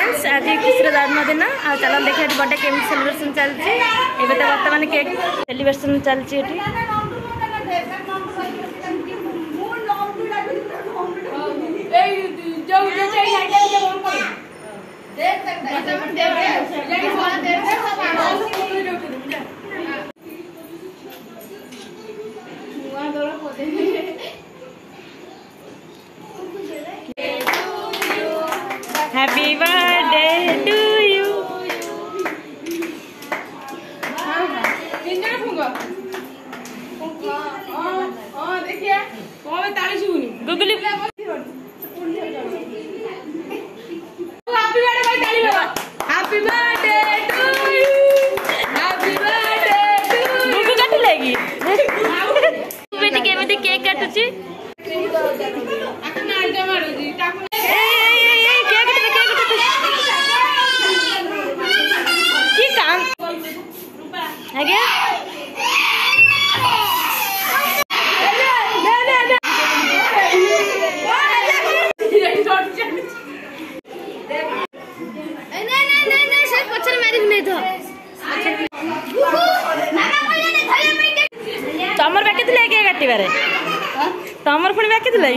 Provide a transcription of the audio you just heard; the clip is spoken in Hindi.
फ्रेंड्स आज खुशी जन्मदिन आ चल देखिए बर्थडे केमी सेलिब्रेशन चलती एवं तो बर्तमान केक सेलिब्रेशन चलती हैप्पी बर्थडे टू यू। देखिए गुगली happy birthday to you, happy birthday to गुगु काटी लगी बेटी केमिति केक काटुची आकना आइटा मारुजी ताकू आगे तमर बाकी थे काटबारे तमर पुणी बाकी थे।